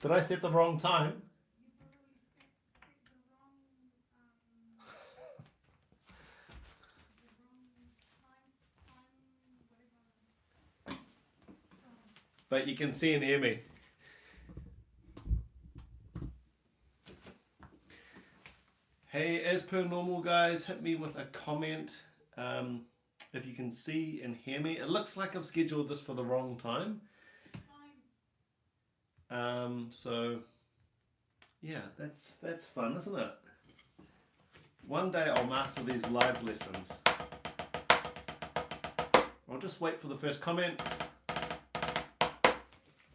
Did I set the wrong time? But you can see and hear me. Hey, as per normal, guys, hit me with a comment if you can see and hear me. It looks like I've scheduled this for the wrong time. So yeah, that's fun, isn't it? One day I'll master these live lessons. I'll just wait for the first comment.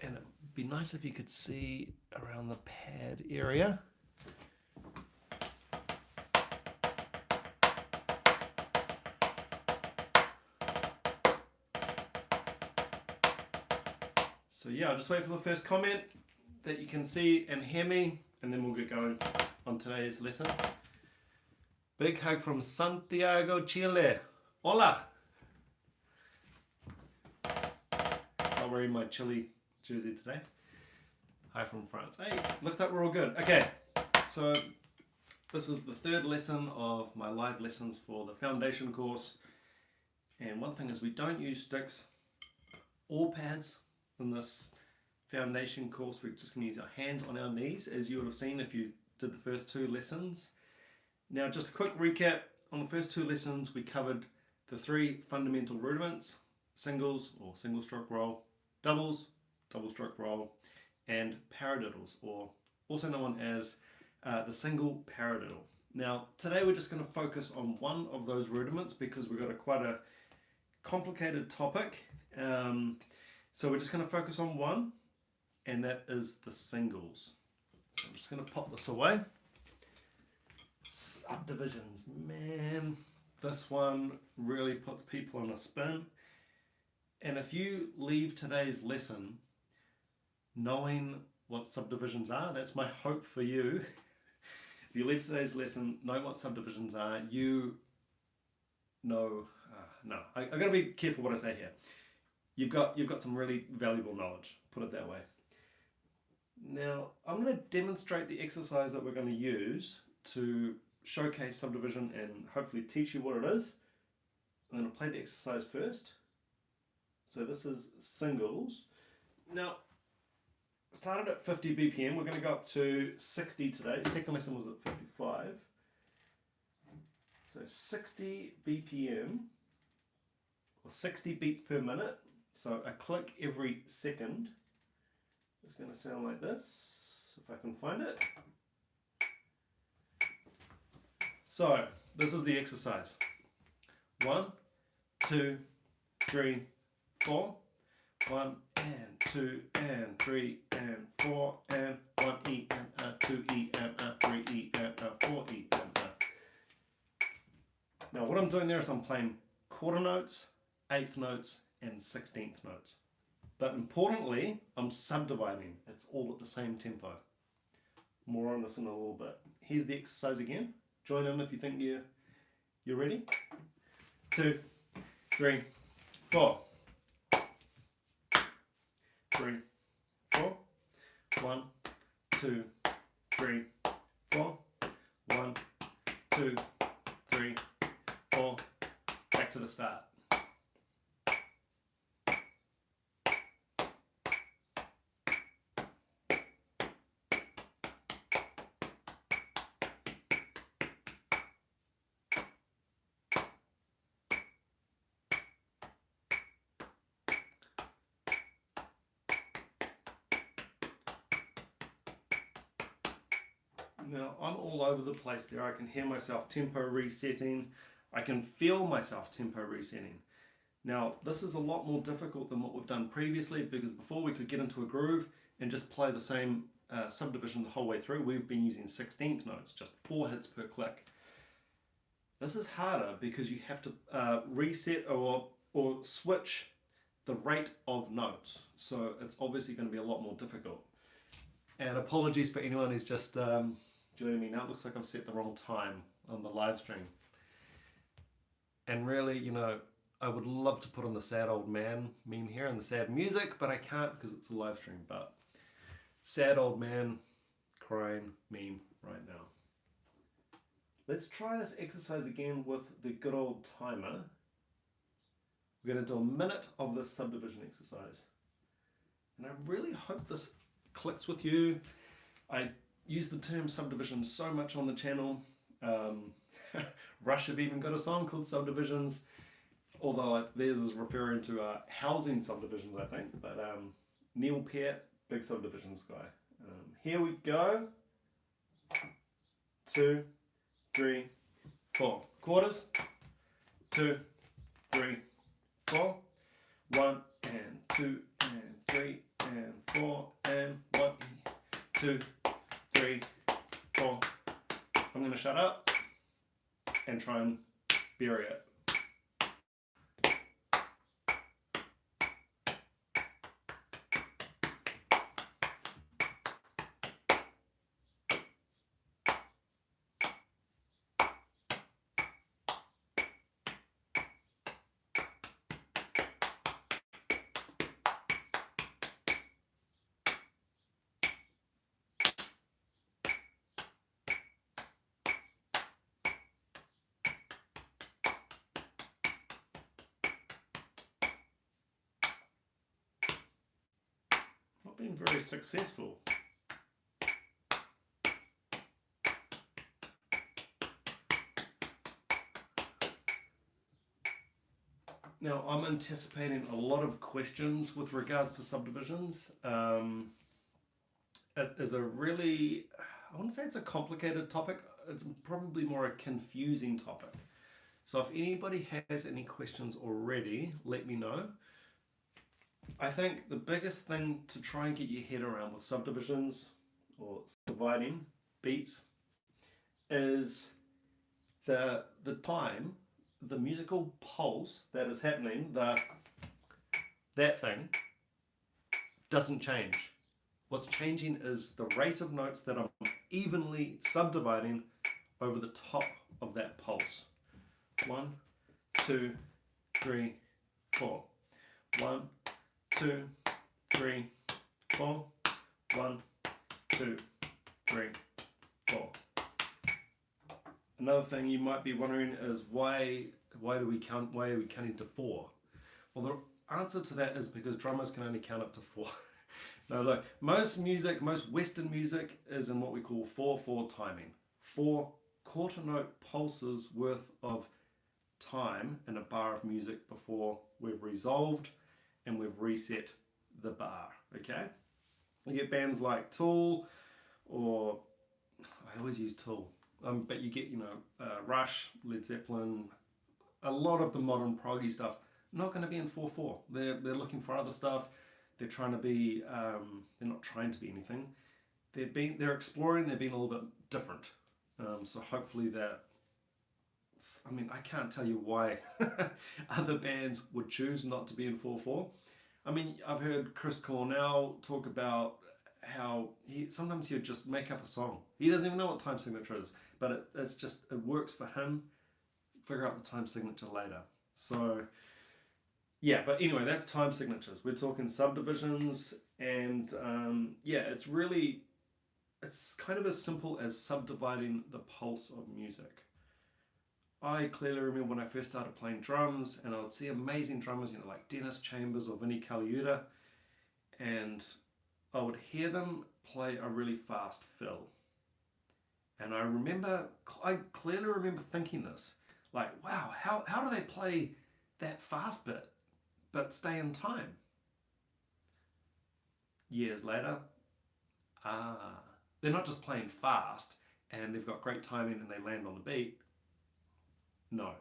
And it'd be nice if you could see around the pad area. So yeah, I'll just wait for the first comment that you can see and hear me, and then we'll get going on today's lesson. Big hug from Santiago, Chile. Hola! I'm wearing my Chile jersey today. Hi from France. Hey, looks like we're all good. Okay, so this is the third lesson of my live lessons for the foundation course. And one thing is we don't use sticks or pads in this foundation course. We're just going to use our hands on our knees, as you would have seen if you did the first two lessons. Now, just a quick recap. On the first two lessons, we covered the three fundamental rudiments: singles or single stroke roll, doubles, double stroke roll, and paradiddles, or also known as the single paradiddle. Now, today we're just going to focus on one of those rudiments because we've got quite a complicated topic. So we're just going to focus on one, and that is the singles. So I'm just going to pop this away. Subdivisions, man, this one really puts people in a spin. And if you leave today's lesson knowing what subdivisions are, that's my hope for you. If you leave today's lesson knowing what subdivisions are, you know, no, I got to be careful what I say here. You've got some really valuable knowledge, put it that way. Now, I'm going to demonstrate the exercise that we're going to use to showcase subdivision and hopefully teach you what it is. I'm going to play the exercise first. So this is singles. Now, started at 50 BPM. We're going to go up to 60 today. Second lesson was at 55. So 60 BPM, or 60 beats per minute. So a click every second. It's going to sound like this, if I can find it. So this is the exercise. 1, 2, 3, 4. 1 and 2 and 3 and 4 and 1 E and a 2 E and a 3 E and a 4 E and a. Now what I'm doing there is I'm playing quarter notes, eighth notes, and 16th notes. But importantly, I'm subdividing. It's all at the same tempo. More on this in a little bit. Here's the exercise again. Join in if you think you're ready. 2, 3, 4. 3, 4. 1, 2, 3, 4. 1, 2, 3, 4. Back to the start. Now, I'm all over the place there. I can hear myself tempo resetting. I can feel myself tempo resetting. Now, this is a lot more difficult than what we've done previously, because before we could get into a groove and just play the same subdivision the whole way through. We've been using 16th notes, just 4 hits per click. This is harder because you have to reset or switch the rate of notes. So it's obviously going to be a lot more difficult. And apologies for anyone who's just joining me now. It looks like I've set the wrong time on the live stream. And really, you know, I would love to put on the sad old man meme here and the sad music, but I can't because it's a live stream. But sad old man crying meme right now. Let's try this exercise again with the good old timer. We're going to do a minute of this subdivision exercise. And I really hope this clicks with you. I use the term subdivision so much on the channel. Rush have even got a song called Subdivisions, although theirs is referring to housing subdivisions, I think. But Neil Peart, big subdivisions guy. Here we go. 2, 3, 4. Quarters. 2, 3, 4. 1 and 2 and 3 and 4 and 1, 2, 3, 4. I'm going to shut up and try and bury it. Been very successful. Now I'm anticipating a lot of questions with regards to subdivisions. It is a really, I wouldn't say it's a complicated topic, it's probably more a confusing topic. So if anybody has any questions already, let me know. I think the biggest thing to try and get your head around with subdivisions or subdividing beats is the time, the musical pulse that is happening, that thing doesn't change. What's changing is the rate of notes that I'm evenly subdividing over the top of that pulse. 1, 2, 3, 4. 1, 2, 3, 4. 1, 2, 3, 4. Another thing you might be wondering is why are we counting to 4? Well, the answer to that is because drummers can only count up to 4. No, look, most Western music is in what we call 4/4 timing. 4 quarter note pulses worth of time in a bar of music before we've resolved and we've reset the bar, okay? You get bands like Tool, or I always use Tool, but you get, Rush, Led Zeppelin, a lot of the modern proggy stuff, not going to be in 4/4. They're looking for other stuff. They're trying to be, they're not trying to be anything. They're exploring, they're being a little bit different. So hopefully that, I can't tell you why other bands would choose not to be in 4/4. I've heard Chris Cornell talk about how sometimes he'd just make up a song. He doesn't even know what time signature is, but it works for him. Figure out the time signature later. So yeah, but anyway, that's time signatures. We're talking subdivisions, and it's kind of as simple as subdividing the pulse of music. I clearly remember when I first started playing drums, and I would see amazing drummers, like Dennis Chambers or Vinnie Colaiuta, and I would hear them play a really fast fill. And I clearly remember thinking this, like, wow, how do they play that fast bit but stay in time? Years later, they're not just playing fast and they've got great timing and they land on the beat. No,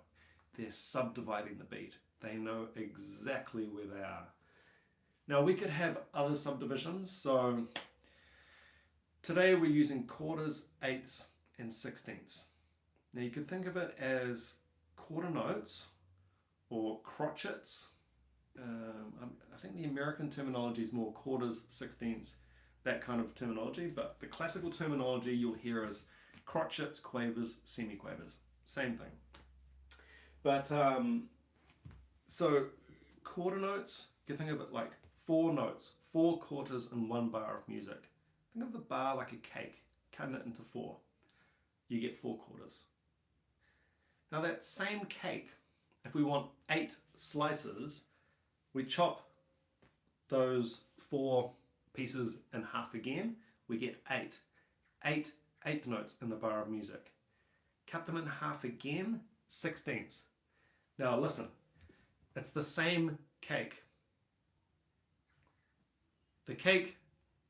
they're subdividing the beat. They know exactly where they are. Now we could have other subdivisions. So today we're using quarters, eighths, and sixteenths. Now you could think of it as quarter notes or crotchets. I think the American terminology is more quarters, sixteenths, that kind of terminology, but the classical terminology you'll hear is crotchets, quavers, semiquavers, same thing. But so quarter notes, you can think of it like 4 notes, 4 quarters in 1 bar of music. Think of the bar like a cake, cutting it into 4. You get 4 quarters. Now that same cake, if we want 8 slices, we chop those 4 pieces in half again, we get 8. 8 eighth notes in the bar of music. Cut them in half again, 16ths. Now listen, it's the same cake. The cake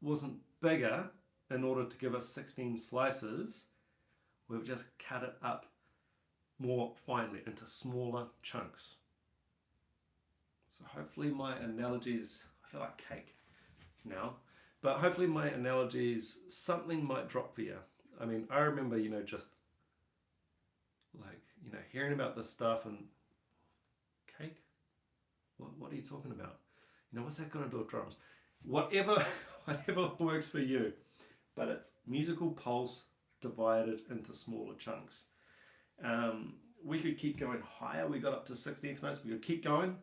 wasn't bigger in order to give us 16 slices. We've just cut it up more finely into smaller chunks. So hopefully my analogies, I feel like cake now, but hopefully my analogies, something might drop for you. I mean, I remember, just like, hearing about this stuff and cake? What are you talking about? What's that got to do with drums? Whatever works for you, but it's musical pulse divided into smaller chunks. We could keep going higher. We got up to 16th notes. We could keep going.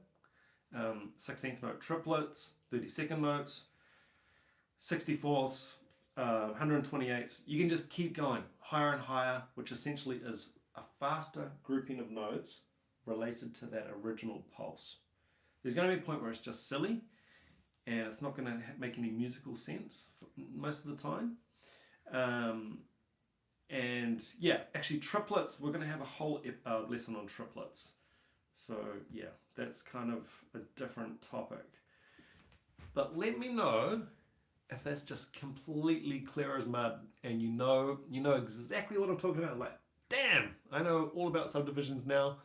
16th note triplets, 32nd notes, 64ths, 128ths. You can just keep going higher and higher, which essentially is a faster grouping of notes related to that original pulse. There's going to be a point where it's just silly and it's not going to make any musical sense most of the time. And yeah, actually triplets, we're going to have a whole lesson on triplets. So yeah, that's kind of a different topic. But let me know if that's just completely clear as mud and you know exactly what I'm talking about. Like, damn, I know all about subdivisions now.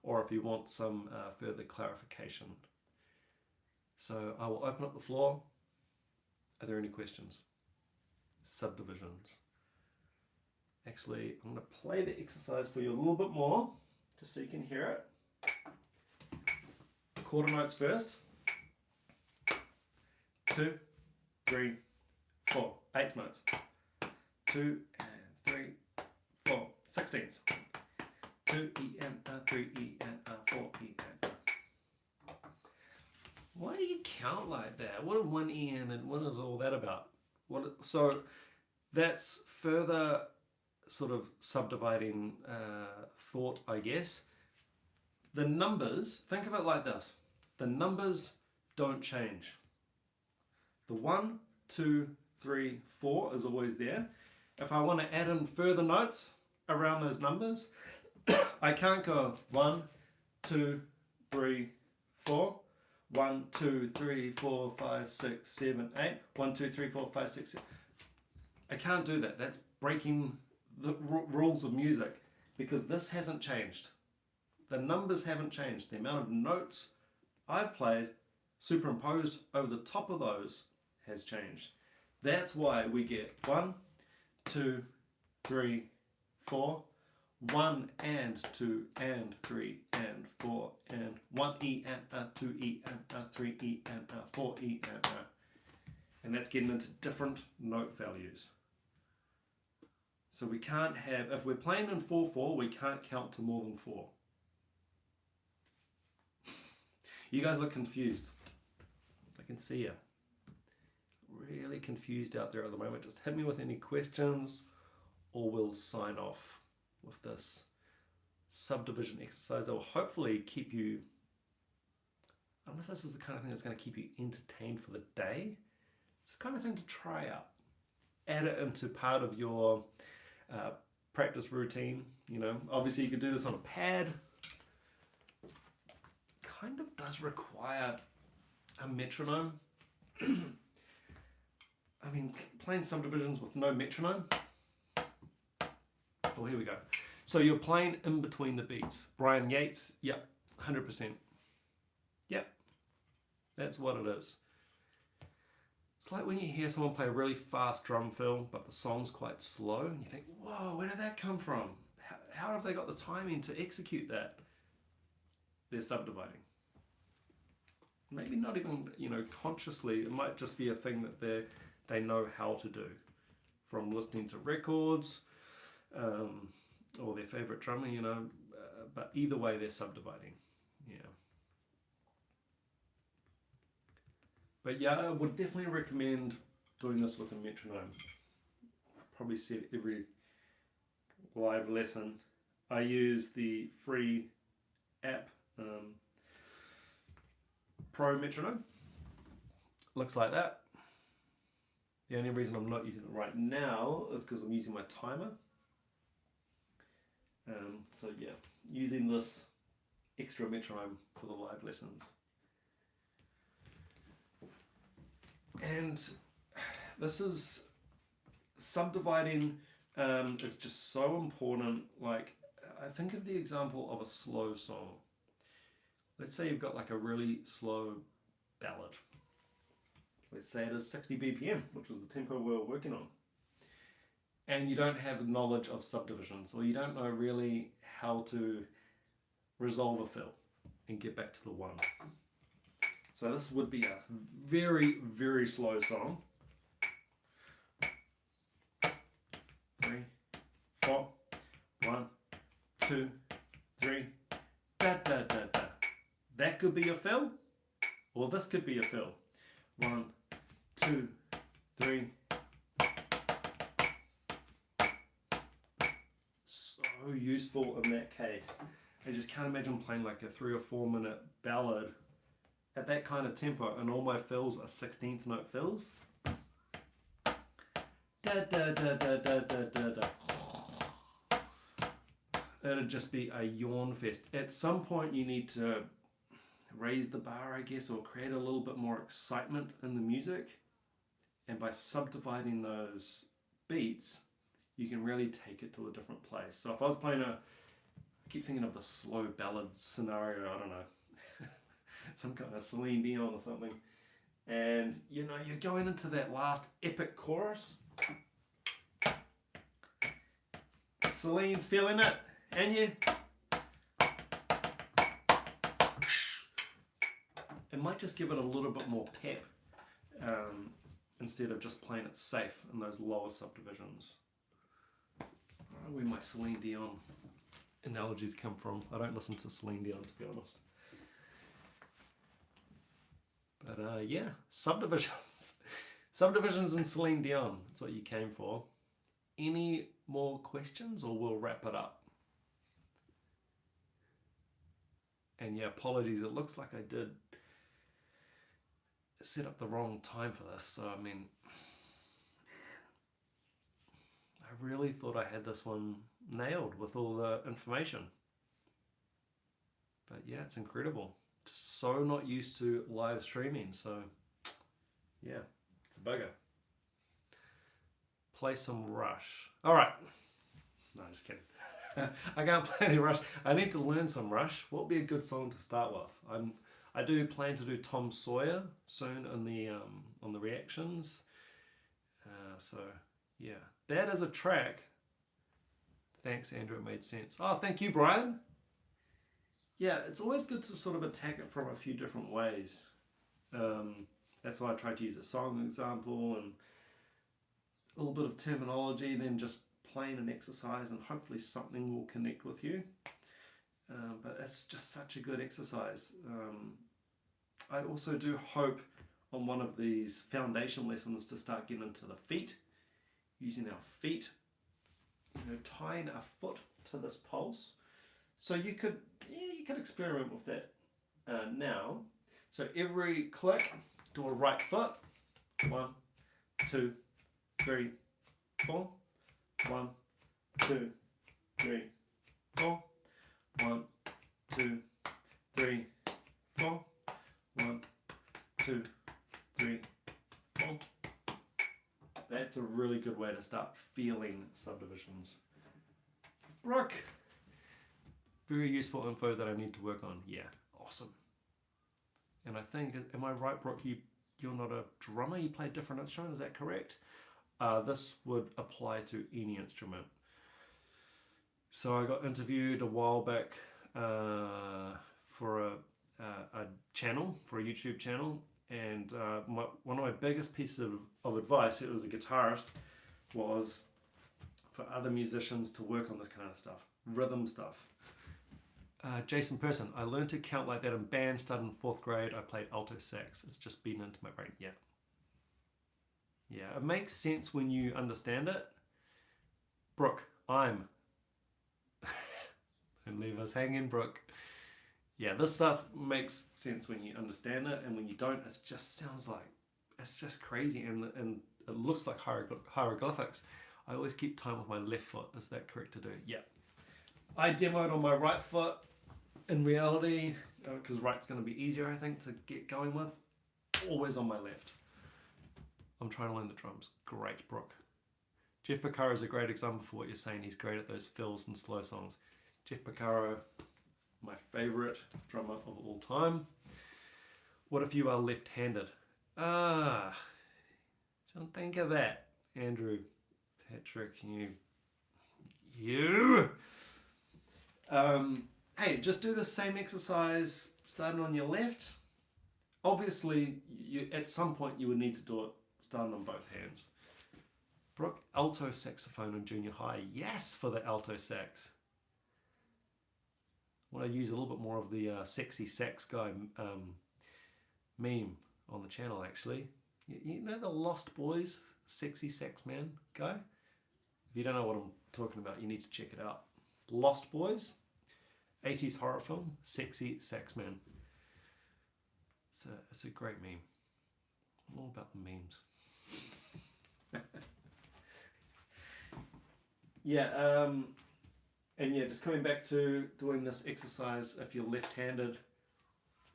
Or if you want some further clarification. So I will open up the floor. Are there any questions? Subdivisions. Actually, I'm going to play the exercise for you a little bit more, just so you can hear it. Quarter notes first. 2, 3, 4. Eighth notes. 2 and 3, 4. 16ths. 2 E and A, 3 E and A, 4 E and A. Why do you count like that? What are 1 E and what is all that about? So that's further sort of subdividing thought, I guess. The numbers, think of it like this. The numbers don't change. The 1, 2, 3, 4 is always there. If I want to add in further notes around those numbers, I can't go 1, 2, 3, 4. 1, 2, 3, 4, 5, 6, 7, 8. 1, 2, 3, 4, 5, 6, 7. I can't do that. That's breaking the rules of music because this hasn't changed. The numbers haven't changed. The amount of notes I've played superimposed over the top of those has changed. That's why we get 1, 2, 3, 4. 1 and 2 and 3 and 4 and 1 E and A, 2 E and A, 3 E and A, 4 E and A. And that's getting into different note values. So we can't have, if we're playing in 4/4, we can't count to more than 4. You guys look confused. I can see you. Really confused out there at the moment. Just hit me with any questions or we'll sign off with this subdivision exercise that will hopefully keep you, I don't know if this is the kind of thing that's going to keep you entertained for the day. It's the kind of thing to try out. Add it into part of your practice routine. Obviously you could do this on a pad. Kind of does require a metronome. I mean, playing subdivisions with no metronome. Oh, here we go. So you're playing in between the beats. Brian Yates, yep, 100%. Yep, that's what it is. It's like when you hear someone play a really fast drum fill, but the song's quite slow, and you think, whoa, where did that come from? How have they got the timing to execute that? They're subdividing. Maybe not even, consciously. It might just be a thing that they know how to do from listening to records, or their favorite drummer, but either way they're subdividing. Yeah. But yeah, I would definitely recommend doing this with a metronome. Probably said every live lesson. I use the free app Pro Metronome. Looks like that. The only reason I'm not using it right now is because I'm using my timer. So yeah, using this extra metronome for the live lessons. And this is subdividing. It's just so important. Like, I think of the example of a slow song. Let's say you've got like a really slow ballad. Let's say it is 60 BPM, which was the tempo we were working on. And you don't have knowledge of subdivisions, or you don't know really how to resolve a fill and get back to the one. So this would be a very, very slow song. 3, 4, 1, 2, 3, da da da da. That could be a fill, or this could be a fill. 1, 2, 3. So useful in that case. I just can't imagine playing like a 3 or 4 minute ballad at that kind of tempo, and all my fills are 16th note fills. Da da da da da da da da. It'd just be a yawn fest. At some point you need to raise the bar, I guess, or create a little bit more excitement in the music. And by subdividing those beats, you can really take it to a different place. So if I was playing I keep thinking of the slow ballad scenario, I don't know, some kind of Celine Dion or something. And you know, you're going into that last epic chorus. Celine's feeling it, and you. It might just give it a little bit more pep instead of just playing it safe in those lower subdivisions. I don't know where my Celine Dion analogies come from. I don't listen to Celine Dion, to be honest. But yeah, subdivisions. Subdivisions and Celine Dion. That's what you came for. Any more questions, or we'll wrap it up? And yeah, apologies. It looks like I did set up the wrong time for this. So I mean, I really thought I had this one nailed with all the information. But yeah, it's incredible. Just so not used to live streaming. So yeah, it's a bugger. Play some Rush. All right. No, just kidding. I can't play any Rush. I need to learn some Rush. What would be a good song to start with? I do plan to do Tom Sawyer soon on the reactions. So yeah, that is a track. Thanks, Andrew. It made sense. Oh, thank you, Brian. Yeah, it's always good to sort of attack it from a few different ways. That's why I tried to use a song example and a little bit of terminology, then just playing an exercise, and hopefully something will connect with you. But it's just such a good exercise. I also do hope on one of these foundation lessons to start getting into the feet, using our feet, tying a foot to this pulse. So you could experiment with that now. So every click, do a right foot. 1, 2, 3, 4. 1, 2, 3, 4. 1, 2, 3, 4. 1, 2, 3, 4. That's a really good way to start feeling subdivisions. Brooke, very useful info that I need to work on. Yeah, awesome. And I think, am I right, Brooke? You're not a drummer. You play a different instrument. Is that correct? This would apply to any instrument. So I got interviewed a while back for a channel, for a YouTube channel, and one of my biggest pieces of advice, it was a guitarist, was for other musicians to work on this kind of stuff, rhythm stuff. Jason Person, I learned to count like that in band, started in 4th grade. I played alto sax. It's just been into my brain. Yeah. Yeah, it makes sense when you understand it. Brooke, I'm. Don't leave us hanging, Brooke. Yeah, this stuff makes sense when you understand it, and when you don't, it just sounds like, it's just crazy, and it looks like hieroglyphics. I always keep time with my left foot. Is that correct to do? Yeah. I demoed on my right foot. In reality, because right's going to be easier, I think, to get going with. Always on my left. I'm trying to learn the drums. Great, Brooke. Jeff Porcaro is a great example for what you're saying. He's great at those fills and slow songs. Jeff Porcaro, my favourite drummer of all time. What if you are left-handed? Don't think of that, Andrew, Patrick, you. Hey, just do the same exercise starting on your left. Obviously, at some point you would need to do it starting on both hands. Brooke, alto saxophone in junior high. Yes, for the alto sax. I want to use a little bit more of the sexy sax guy meme on the channel, actually. You know the Lost Boys sexy sax man guy? If you don't know what I'm talking about, you need to check it out. Lost Boys, 80s horror film, sexy sax man. It's a great meme. I'm all about the memes. Yeah, and yeah, just coming back to doing this exercise, if you're left-handed,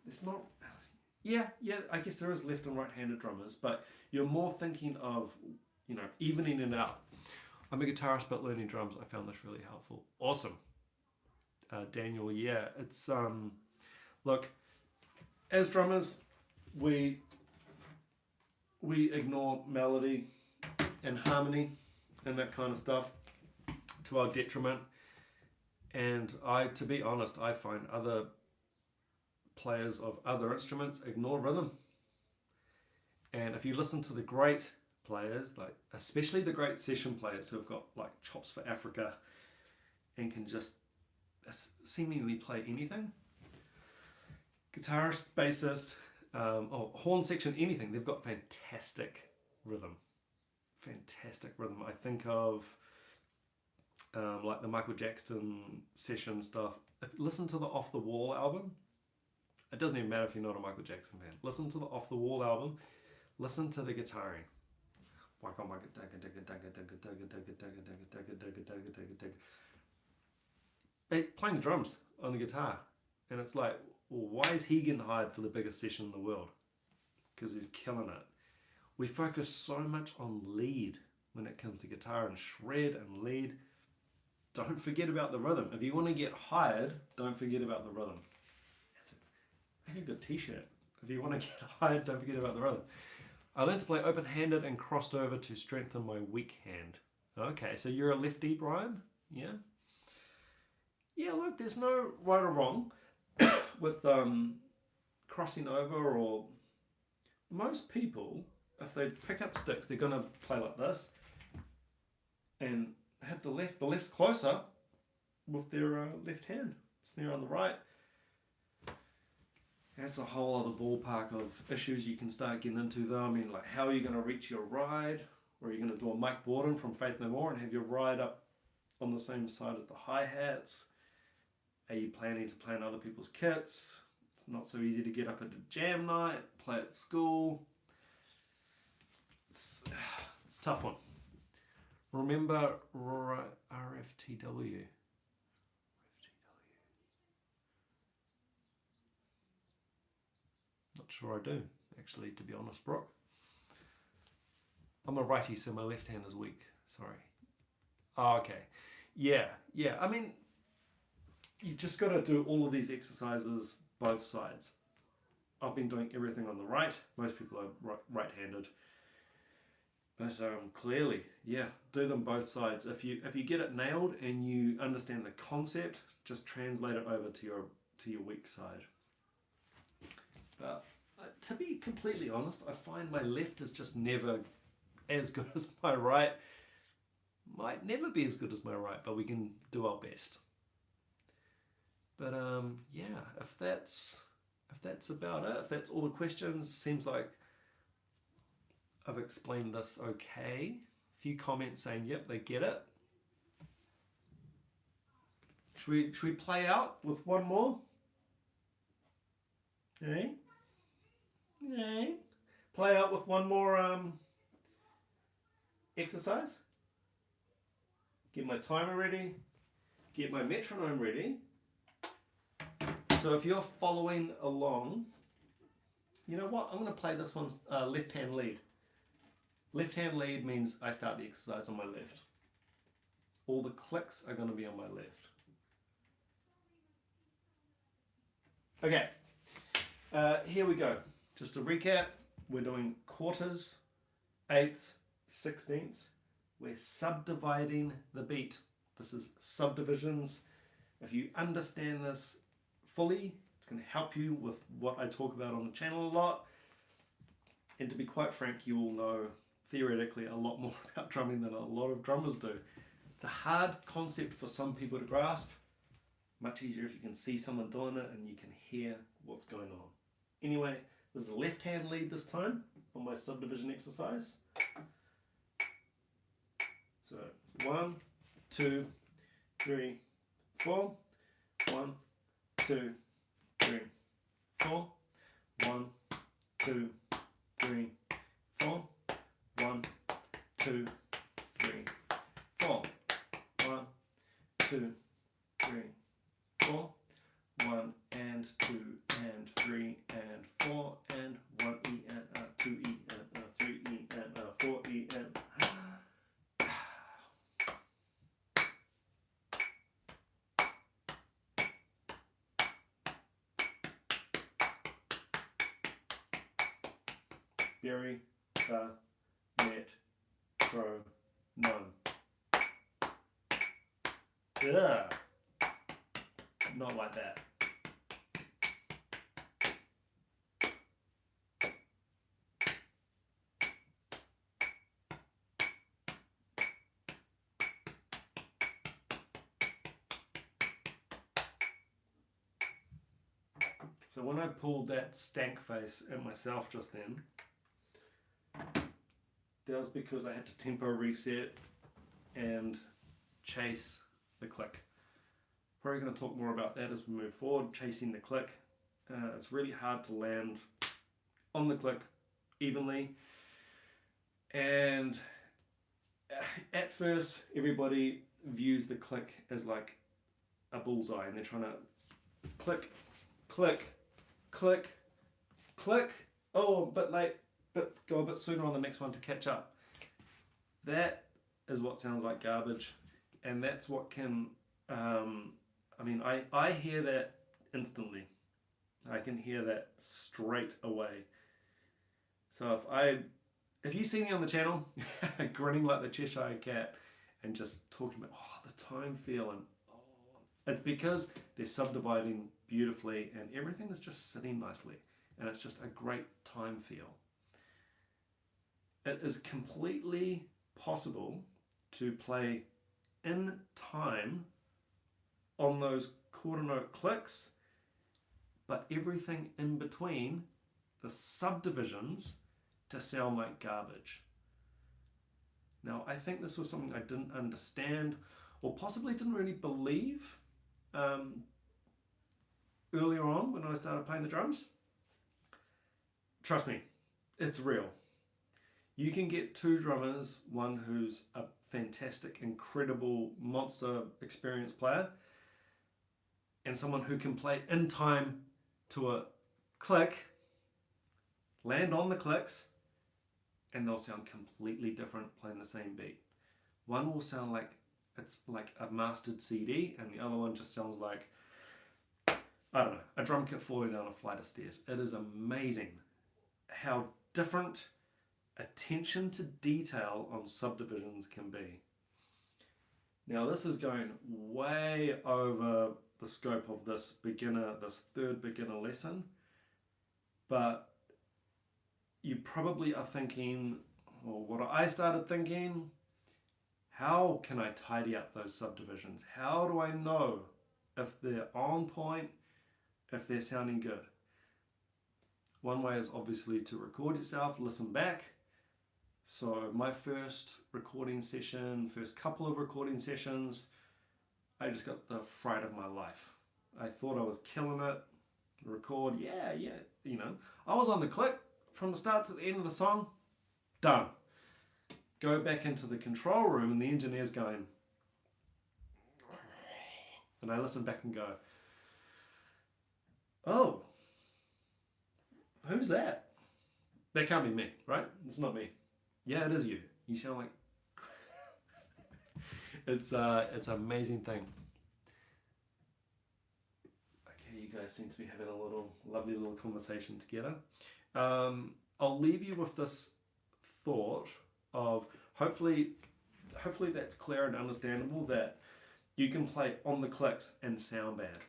it's not, yeah, I guess there is left and right-handed drummers, but you're more thinking of, evening it out. I'm a guitarist, but learning drums, I found this really helpful. Awesome. Daniel, yeah, it's, look, as drummers, we ignore melody and harmony and that kind of stuff to our detriment. And to be honest, I find other players of other instruments ignore rhythm. And if you listen to the great players, like especially the great session players who have got like chops for Africa and can just seemingly play anything, guitarist, bassist, horn section, anything, they've got fantastic rhythm. Fantastic rhythm. I think of like the Michael Jackson session stuff. Listen to the Off the Wall album. It doesn't even matter if you're not a Michael Jackson fan. Listen to the Off the Wall album. Listen to the guitaring. Playing the drums on the guitar. And it's like, well, why is he getting hired for the biggest session in the world? Because he's killing it. We focus so much on lead when it comes to guitar and shred and lead. Don't forget about the rhythm. If you want to get hired, don't forget about the rhythm. That's it. Make a good t-shirt. If you want to get hired, don't forget about the rhythm. I learned to play open-handed and crossed over to strengthen my weak hand. Okay, so you're a lefty, Brian? Yeah? Yeah, look, there's no right or wrong with crossing over, or most people, if they pick up sticks, they're going to play like this and hit the left. The left's closer with their left hand. Snare on the right. That's a whole other ballpark of issues you can start getting into though. I mean, like, how are you going to reach your ride? Or are you going to do a Mike Borden from Faith No More and have your ride up on the same side as the hi-hats? Are you planning to play on other people's kits? It's not so easy to get up at a jam night, play at school. It's a tough one. Remember RFTW. Not sure I do, actually, to be honest, Brock. I'm a righty, so my left hand is weak. Sorry. Oh, okay. Yeah. I mean, you just got to do all of these exercises both sides. I've been doing everything on the right. Most people are right-handed. But clearly, yeah, do them both sides. If you get it nailed and you understand the concept, just translate it over to your weak side. But to be completely honest, I find my left is just never as good as my right. Might never be as good as my right, but we can do our best. But yeah, if that's about it, if that's all the questions, it seems like I've explained this okay. A few comments saying, yep, they get it. Should we play out with one more? Eh? Eh? Play out with one more exercise. Get my timer ready. Get my metronome ready. So if you're following along, you know what? I'm going to play this one's left hand lead. Left hand lead means I start the exercise on my left. All the clicks are going to be on my left. Okay, here we go. Just to recap, we're doing quarters, eighths, sixteenths. We're subdividing the beat. This is subdivisions. If you understand this fully, it's going to help you with what I talk about on the channel a lot. And to be quite frank, you will know theoretically a lot more about drumming than a lot of drummers do. It's a hard concept for some people to grasp. Much easier if you can see someone doing it and you can hear what's going on. Anyway, this is a left hand lead this time on my subdivision exercise. So 1, 2, 3, 4. 1, 2, 3, 4. 1, 2, 3, 4. 1, 2, 3, 4. 1, 2, 3, 4. 1 and 2 and 3 and 4 and 1 E and 2 E and 3 E and 4 E and bury the metronome. Yeah. Not like that. So when I pulled that stank face at myself just then, that was because I had to tempo reset and chase the click. Probably going to talk more about that as we move forward, chasing the click. It's really hard to land on the click evenly. And at first, everybody views the click as like a bullseye, and they're trying to click, click, click, click. Oh, but late, but go a bit sooner on the next one to catch up. That is what sounds like garbage, and that's what can, I hear that instantly. I can hear that straight away. So if you see me on the channel grinning like the Cheshire Cat and just talking about the time feel, and it's because they're subdividing beautifully and everything is just sitting nicely, and it's just a great time feel. It is completely possible to play in time on those quarter note clicks, but everything in between the subdivisions to sound like garbage. Now, I think this was something I didn't understand, or possibly didn't really believe earlier on when I started playing the drums. Trust me, it's real. You can get two drummers, one who's a fantastic, incredible, monster experienced player, and someone who can play in time to a click, land on the clicks, and they'll sound completely different playing the same beat. One will sound like it's like a mastered CD, and the other one just sounds like, I don't know, a drum kit falling down a flight of stairs. It is amazing how different attention to detail on subdivisions can be. Now this is going way over the scope of this third beginner lesson, but you probably are thinking, or what I started thinking, how can I tidy up those subdivisions? How do I know if they're on point, if they're sounding good? One way is obviously to record yourself, listen back, So my first recording session, first couple of recording sessions, I just got the fright of my life. I thought I was killing it. Record, yeah, you know. I was on the click from the start to the end of the song, done. Go back into the control room and the engineer's going, and I listen back and go, oh, who's that? That can't be me, right? It's not me. Yeah, it is you. You sound like... it's an amazing thing. Okay, you guys seem to be having a lovely little conversation together. I'll leave you with this thought of hopefully that's clear and understandable, that you can play on the clicks and sound bad.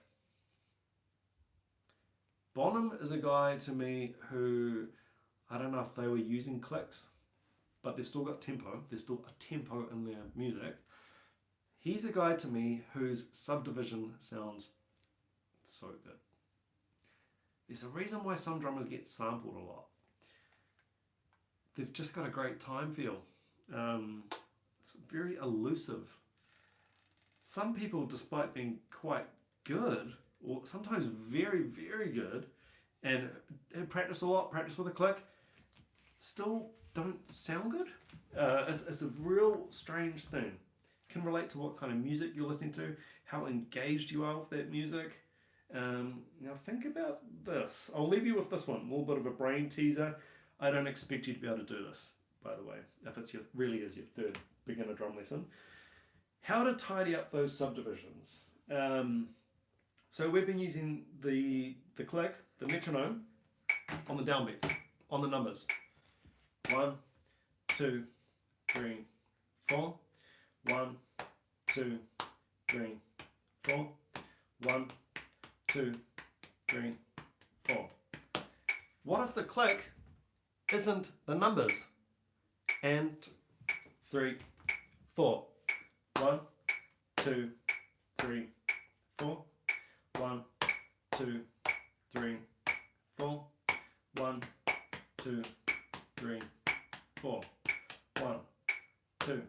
Bonham is a guy to me who, I don't know if they were using clicks, but they've still got tempo. There's still a tempo in their music. He's a guy to me whose Subdivision sounds so good. There's a reason why some drummers get sampled a lot. They've just got a great time feel. It's very elusive. Some people, despite being quite good, or sometimes very, very good, and practice a lot, practice with a click, still don't sound good. It's a real strange thing. Can relate to what kind of music you're listening to, how engaged you are with that music. Now think about this. I'll leave you with this one, a little bit of a brain teaser. I don't expect you to be able to do this, by the way, if it's really is your third beginner drum lesson. How to tidy up those subdivisions. So we've been using the click, the metronome, on the downbeats, on the numbers. 1, 2, 3, 4. 1, 2, 3, 4. 1, 2, 3, 4. What if the click isn't the numbers? And 3, 4. 1, 2, 3, 4. 1, 2, 3, 4. 1, 2, 3, 4. 1, 2,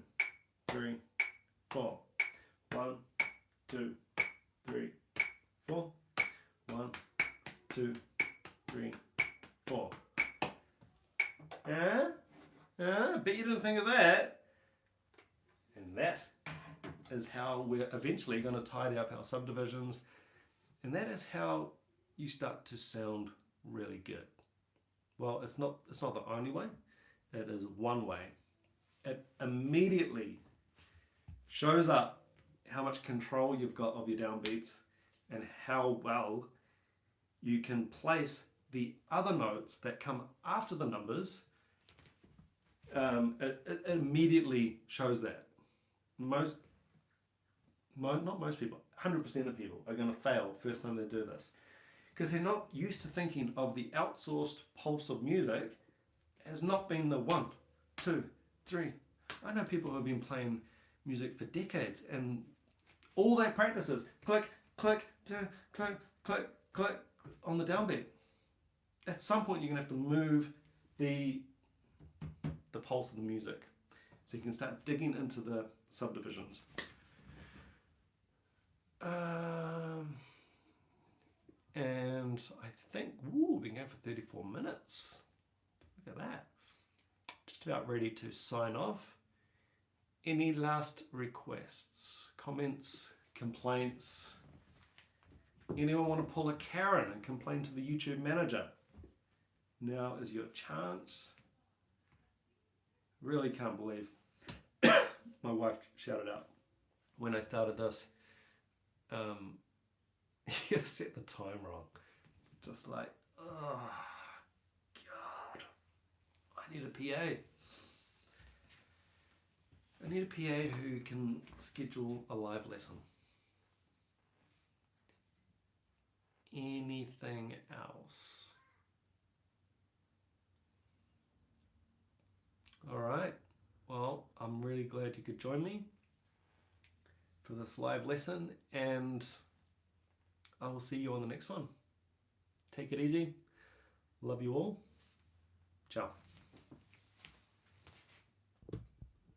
3, 4. 1, 2, 3, 4. 1, 2, 3, 4. Bet you didn't think of that. And that is how we're eventually going to tidy up our subdivisions. And that is how you start to sound really good. Well, it's not the only way. It is one way. It immediately shows up how much control you've got of your downbeats and how well you can place the other notes that come after the numbers. It immediately shows that. Not most people, 100% of people are going to fail first time they do this, because they're not used to thinking of the outsourced pulse of music as not being the 1, 2, 3. I know people who have been playing music for decades and all they practice is click, click, click, click, click on the downbeat. At some point you're going to have to move the pulse of the music so you can start digging into the subdivisions. And I think, we've been going for 34 minutes. Look at that. Just about ready to sign off. Any last requests, comments, complaints? Anyone want to pull a Karen and complain to the YouTube manager? Now is your chance. Really can't believe my wife shouted out when I started this. You set the time wrong. It's just like, oh God, I need a PA. I need a PA who can schedule a live lesson. Anything else? All right. Well, I'm really glad you could join me for this live lesson, and I will see you on the next one. Take it easy. Love you all. Ciao.